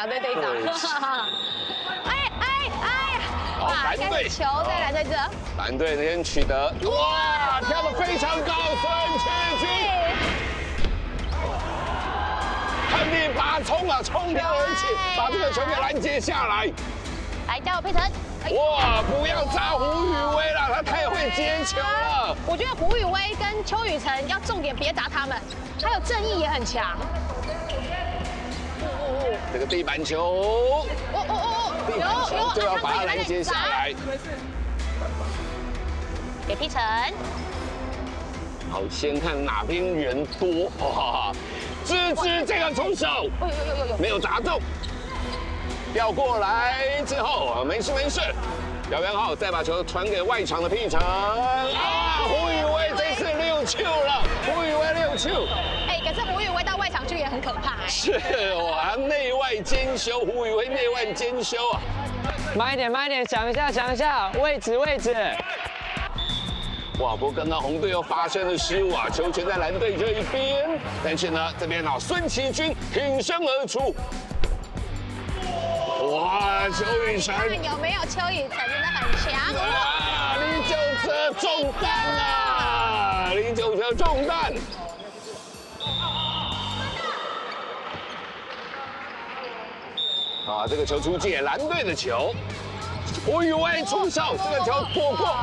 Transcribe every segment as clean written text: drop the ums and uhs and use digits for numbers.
两队队长。哇，蓝队球在蓝队这。蓝队那边取得，哇，跳得非常高，孙启军，恨力拔冲啊，冲天而起，把这个球给拦截下来。来，加油，佩晨。哇，不要砸胡宇威了，他太会接球了。我觉得胡宇威跟邱雨辰要重点别砸他们，还有正义也很强。这个地板球，地板球就要把它拦截下来。给劈成。好，先看哪边人多，哇！芝芝这个出手，没有砸中，调过来之后，没事没事。姚元浩再把球传给外场的劈成，啊！胡宇威这次6球了，胡宇威6球。可是胡宇威到外场去也很可怕。是哇，内外兼修，胡宇威内外兼修啊！慢一点，慢一点，想一下，位置。哇，不过刚刚红队又发生了失误啊，球权在蓝队这一边，但是呢，这边孙启军挺身而出。哇，邱雨辰有没有邱雨辰真的很强啊！李九哲中弹啊！李九哲中弹。啊，这个球出界，蓝队的球。胡宇威出手，这个球躲过。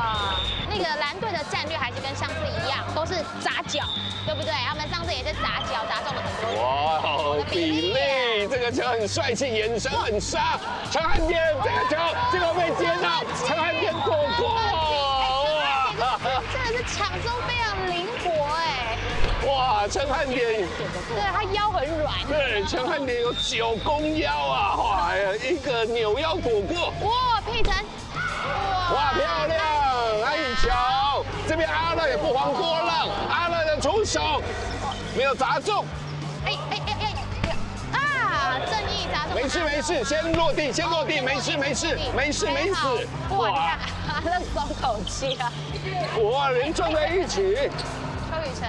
那个蓝队的战略还是跟上次一样，都是砸脚，对不对？他们上次也是砸脚，砸中了很多。哇，比利这个球很帅气，眼神很杀。陈汉典这个球，这个被接到，陈汉典躲过。哇，真的是抢中非常灵活哎。哇，陈汉典，对他腰很软。对，陈汉典有9公腰啊！哇呀，一个扭腰躲过。哇，佩晨，哇，漂亮！安以乔这边阿乐也不遑多让，阿乐的出手没有砸中。正义砸中。没事，先落地，没事。哇，你看阿乐松口气啊！哇，连撞在一起。邱雨辰，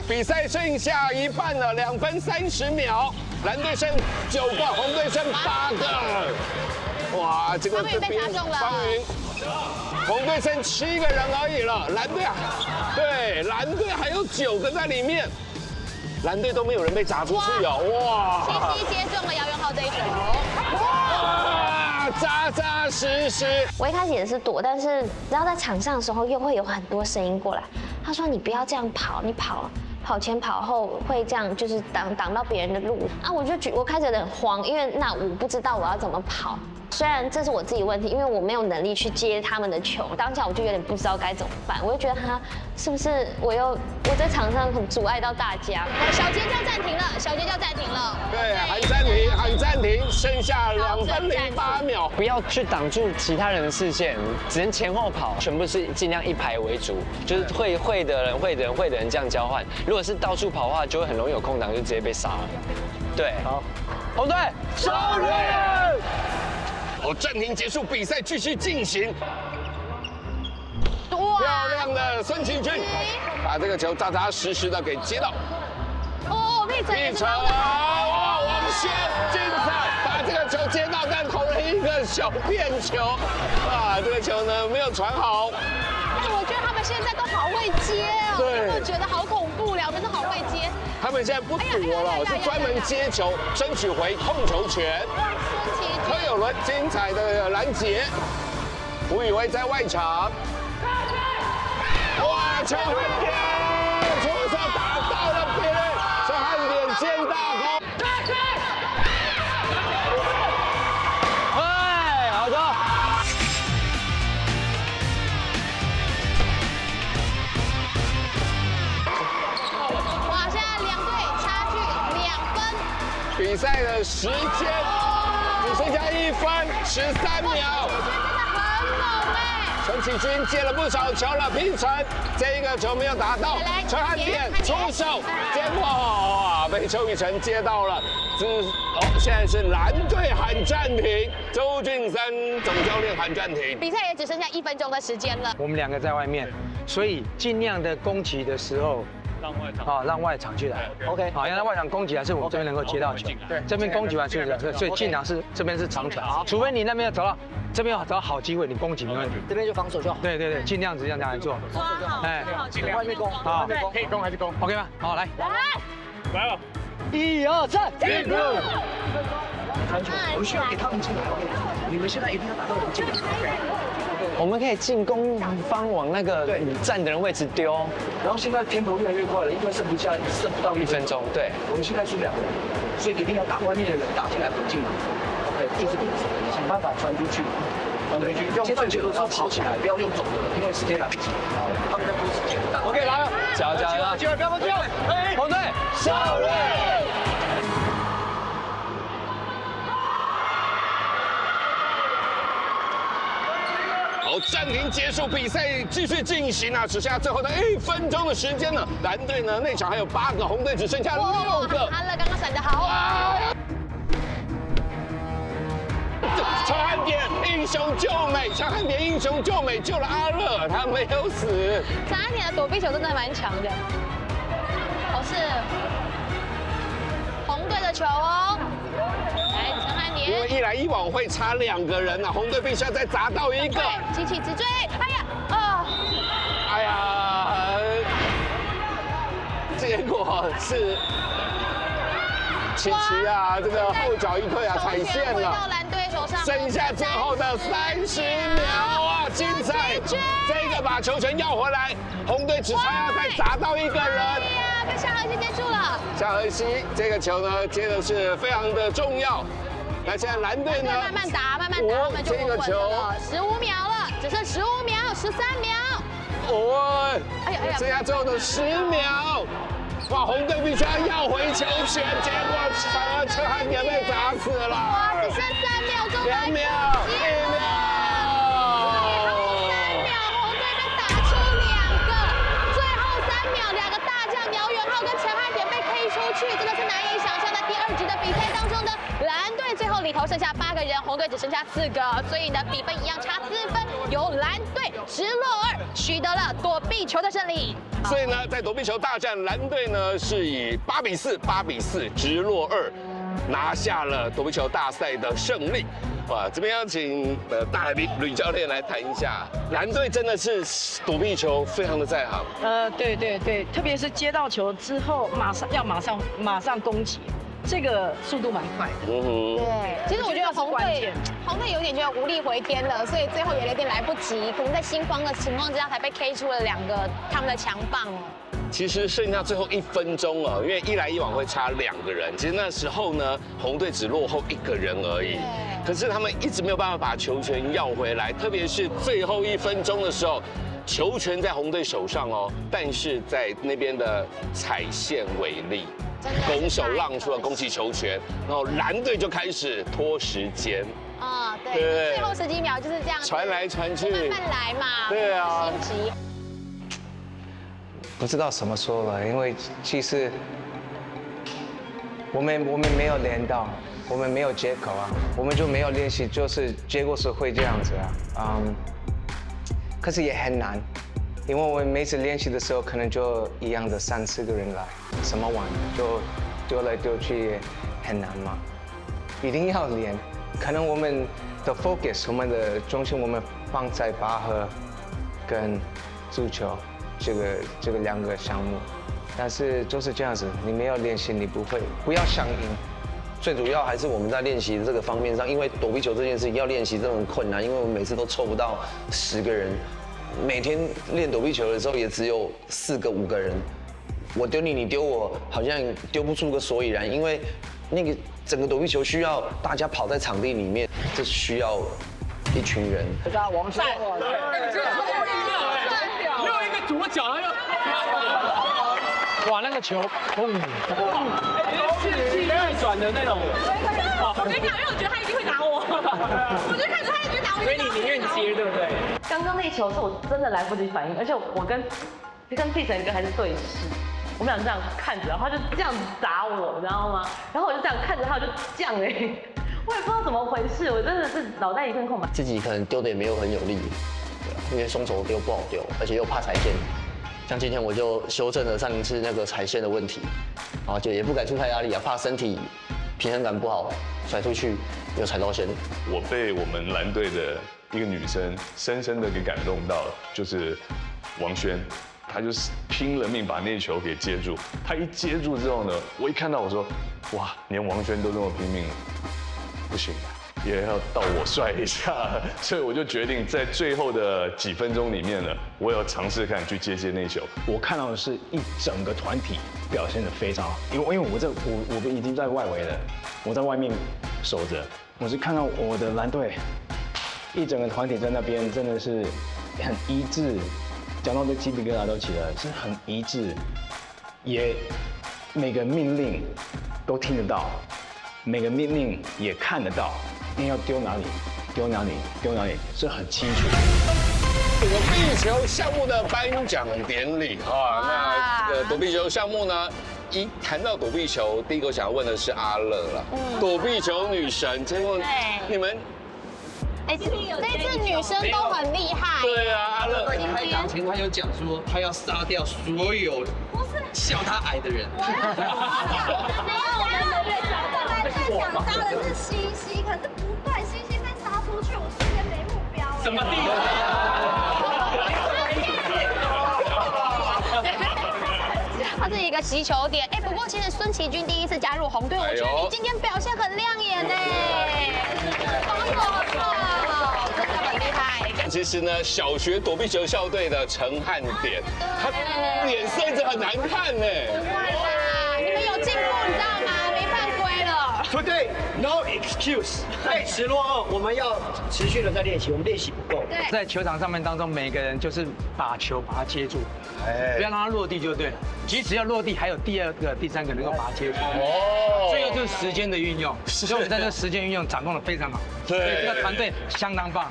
比赛剩下一半了，2分30秒，蓝队剩9个，红队剩8个。哇，这个方云被砸中了。方云，红队剩7个人而已了，蓝队还有9个在里面，蓝队都没有人被砸出去哦，哇！西西接中了姚元浩这一球。哇，扎扎实实。我一开始也是躲，但是然后在场上的时候又会有很多声音过来。他说：“你不要这样跑，你跑前跑后会这样，就是挡到别人的路啊！”我开始有点慌，因为那我不知道我要怎么跑。虽然这是我自己问题，因为我没有能力去接他们的球，当下我就有点不知道该怎么办。我就觉得他是不是我在场上很阻碍到大家？小节就暂停了，对，喊暂停，剩下2分08秒。不要去挡住其他人的视线，只能前后跑，全部是尽量一排为主，就是会的人这样交换。如果是到处跑的话，就会很容易有空档，就直接被杀了。对，好，红队胜利！暂停结束，比赛继续进行。哇，漂亮的孙启军把这个球扎扎实实的给接到。佩晨哇，王轩精彩，把这个球接到，但投了一个小便球。啊，这个球呢没有传好。我觉得他们现在都好会接哦，对，我觉得好恐怖，2个都好会接。他们现在不躲了，是专门接球，争取回控球权。柯有伦精彩的拦截，胡宇威在外场。哇，陈汉典出手打到了别人，陈汉典肩大功。哎，好的。哇，现在2队差距2分。比赛的时间只剩下1分13秒。陈启军接了不少球了，劈成这一个球没有打到，陈汉典出手接破，哇，被邱雨辰接到了。现在是蓝队喊暂停，周俊三总教练喊暂停。比赛也只剩下1分钟的时间了。我们2个在外面，所以尽量的攻击的时候，让外场去来。OK， 好，让外场攻击还是我们这边能够接到球。对，这边攻击完是不是？所以尽量是这边是长传，除非你那边要找到这边要找到好机会，你攻击没问题。这边就防守就好。对，尽量这样来做。抓好，哎，外面攻，好，可以攻还是攻 ？OK 吗？好，来了，1、2、3，进入。传球，我们需要给他们进来。你们现在一定要打到人进来。我们可以进攻方往那个站的人位置丢，然后现在tempo越来越快了，因为剩不到1分钟。对，我们现在是2个人，所以一定要打外面的人打进来补进来。OK， 就是想办法传出去，用接传球的时候跑起来，不要用走的，因为时间来不及。他们在拖时间。OK， 来了，加油！机会不要放机会，红队胜利！好，暂停结束，比赛继续进行啊！只剩下最后的1分钟的时间了。蓝队呢，那场还有8个，红队只剩下6个。阿乐刚刚闪得好啊！陈汉典英雄救美，陈汉典英雄救美，救了阿乐，他没有死。陈汉典的躲避球真的蛮强的。哦，是红队的球哦。来，陈汉典。因为一来一往会差2个人啊，红队必须要再砸到1个。急起直追，哎呀，啊！哎呀，结果是琪琪啊，这个后脚一退啊，踩线了。到蓝队手上，剩下最后的30秒啊，精彩！这个把球权要回来，红队只差要再砸到1个人。哎呀，被夏荷西接住了。夏荷西这个球呢，接的是非常的重要。那现在蓝队呢？慢慢打，我们就稳了。15秒了，只剩15秒，13秒。哦，剩下最后的10秒。哇，红队必须要回球权，结果反而陈汉典被砸死了。哇，只剩3秒钟，2秒，1秒。3秒，红队被打出2个，最后3秒，2个大将苗元浩跟陈汉典被 K 出去，真的是难以想象。在第2局的比赛当中呢，蓝队最后里头剩下8个人，红队只剩下4个，所以呢比分一样差4分，由蓝队直落2取得了躲避球的胜利。所以呢，在躲避球大战，蓝队呢是以8比4直落2，拿下了躲避球大赛的胜利。哇，这边要请大来宾吕教练来谈一下，蓝队真的是躲避球非常的在行。对，特别是接到球之后，马上攻击。这个速度蛮快的。对，其实我觉得红队有点觉得无力回天了，所以最后也有点来不及，可能在心慌的情况之下才被 K 出了2个他们的强棒哦。其实剩下最后1分钟哦，因为一来一往会差2个人。其实那时候呢，红队只落后1个人而已。可是他们一直没有办法把球权要回来，特别是最后1分钟的时候，球权在红队手上哦，但是在那边的踩线违例。攻手让出了攻击球权，然后蓝队就开始拖时间。啊，对，最后10几秒就是这样传来传去，慢慢来嘛。对啊，心急。不知道怎么说了，因为其实我们没有练到，我们没有接口啊，我们就没有练习，就是结果是会这样子啊，可是也很难。因为我们每次练习的时候，可能就一样的3、4个人来，什么玩就丢来丢去，很难嘛。一定要练，可能我们的 focus， 我们的重心我们放在拔河跟足球这个2个项目，但是就是这样子，你没有练习，你不会，不要想赢。最主要还是我们在练习这个方面上，因为躲避球这件事情要练习真的很困难，因为我们每次都凑不到10个人。每天练躲避球的时候也只有4个5个人，我丢你，你丢我，好像丢不出个所以然，因为那个整个躲避球需要大家跑在场地里面，这需要一群人。王赛，又一个左脚，哇，那个球，是逆转的那种。我跟你讲，因为我觉得他一定会打我，我就看着他一直打我，所以你宁愿接，对不对？刚刚那球是我真的来不及反应，而且我跟佩晨哥还是对视，我们俩这样看着，然后他就这样子打我，你知道吗？然后我就这样看着他，我就这样哎，我也不知道怎么回事，我真的是脑袋一片空白。自己可能丢的也没有很有力，因为双手丢不好丢，而且又怕踩线。像今天我就修正了上一次那个踩线的问题，然后就也不敢出太压力啊，怕身体平衡感不好甩出去又踩到线。我被我们蓝队的一个女生深深的给感动到了，就是王轩，她就是拼了命把那球给接住。她一接住之后呢，我一看到我说，哇，连王轩都这么拼命，不行，也要到我帅一下。所以我就决定在最后的几分钟里面呢，我有尝试看去接那球。我看到的是一整个团体表现得非常好，因为我已经在外围了，我在外面守着，我是看到我的蓝队一整个团体在那边真的是很一致，讲到这鸡皮疙瘩都起来，是很一致，也每个命令都听得到，每个命令也看得到，要丢哪里丢哪里丢哪里是很清楚。躲避球项目的颁奖典礼啊，那这个躲避球项目呢，一谈到躲避球，第一个我想要问的是阿乐了，躲避球女神，请问你们？这次女生都很厉害。对啊，阿乐在开场前他有讲说，他要杀掉所有笑他矮的人。没有，我们的队长本来最想杀的是西西，可是不对，西西被杀出去，我瞬间没目标。什么地他是一个击球点，不过其实孙奇君第一次加入红队，我觉得你今天表现很亮眼呢，防守很棒，真的很厉害。其实呢，小学躲避球校队的陈汉典，他脸色一直很难看呢。你们有进步，你知道吗？没犯规了。Today no excuse， 太迟落后，我们要持续的在练习，我们练习不够。在球场上面当中，每个人就是把球把它接住，不要让它落地就对了。即使要落地，还有第二个、第三个能够把它接住。哦，这个就是时间的运用，所以我们在这个时间运用掌控的非常好。对，所以这个团队相当棒。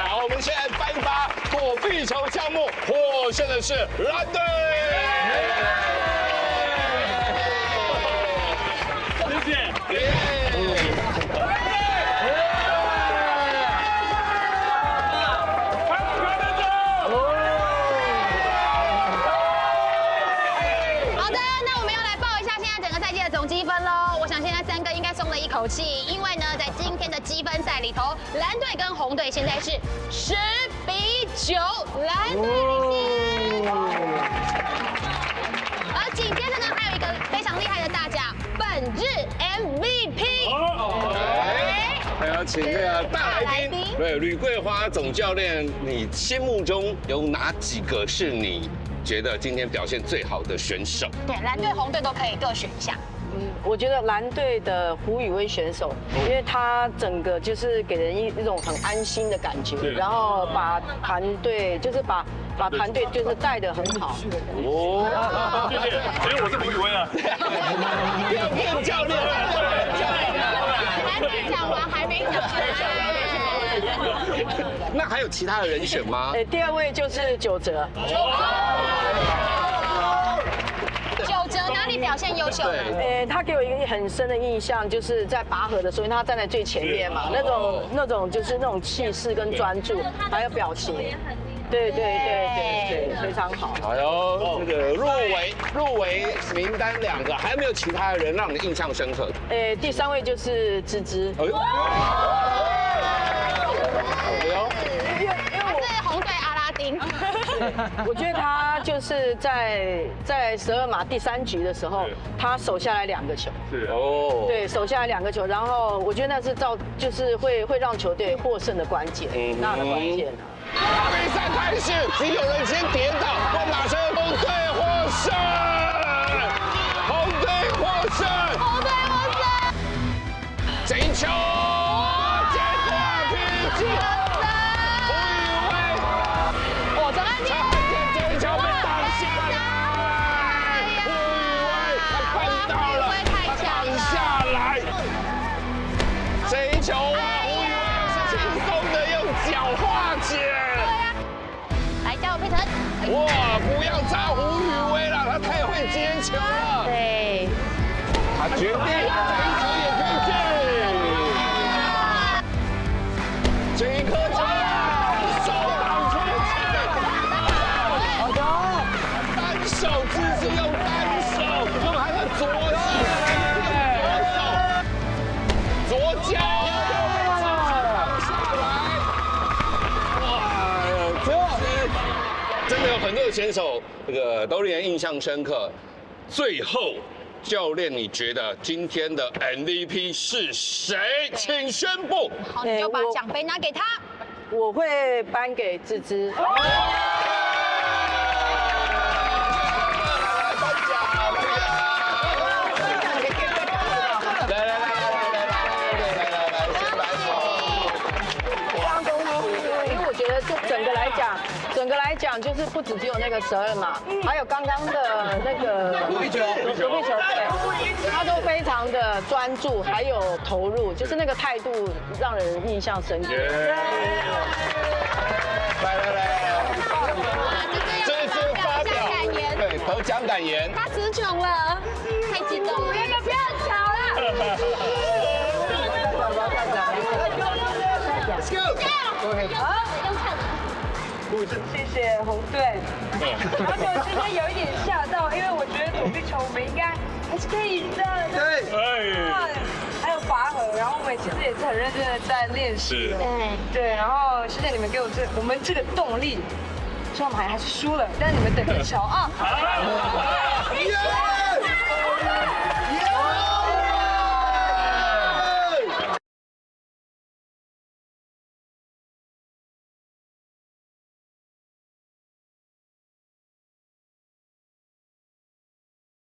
好，我们现在颁发躲避球项目，获胜的是蓝队。谢谢。一口气，因为呢，在今天的积分赛里头，蓝队跟红队现在是10-9，蓝队领先。而紧接着呢，还有一个非常厉害的大奖，本日 MVP。还要请那个大来宾，对，吕桂花总教练，你心目中有哪几个是你觉得今天表现最好的选手？对，蓝队、红队都可以各选一下。我觉得蓝队的胡宇威选手，因为他整个就是给人一种很安心的感觉，然后把团队就是把团队就是带得很好。哦，谢谢，所以我是胡宇威啊。变教练，还没讲完，还没讲完。那还有其他的人选吗？第二位就是九哲。九哲哪里表现优秀？他给我一个很深的印象，就是在拔河的时候，因为他站在最前面嘛，那种就是那种气势跟专注，还有表情，对，非常好。哎呦，这个入围名单2个，还有没有其他的人让你印象深刻？第3位就是芝芝。哎呦，他是红队阿拉丁。我觉得他就是在12码第3局的时候，他守下来2个球。是哦。对，守下来2个球，然后我觉得那是就是会让球队获胜的关键，大的关键。比赛开始，只有人先跌倒，万马车红队获胜，红队获胜，红队获胜。这一球，结果平局。球啊，胡宇威又是轻松的用脚化解。对啊，来加油，佩晨。哇，不要扎胡宇威了，他太会接球了。对，他决定这一球也可以进。这一颗球手挡出去。真的有很多的选手，这个都令人印象深刻。最后，教练，你觉得今天的 MVP 是谁？请宣布。好，你就把奖杯拿给他。我会颁给芝芝。整个来讲，就是不只有那个12码，还有刚刚的那个躲避球，对，他都非常的专注，还有投入，就是那个态度让人印象深刻。来，这是发表对得奖感言。他词穷了，太激动了，不要吵了。Let's go。好。谢谢红队。然后我今天有一点吓到，因为我觉得躲避球我们应该还是可以的。对。还有拔河，然后我们其实也是很认真的在练习。对。然后谢谢你们给我们这个动力。虽然我们还是输了，但是你们等着瞧啊。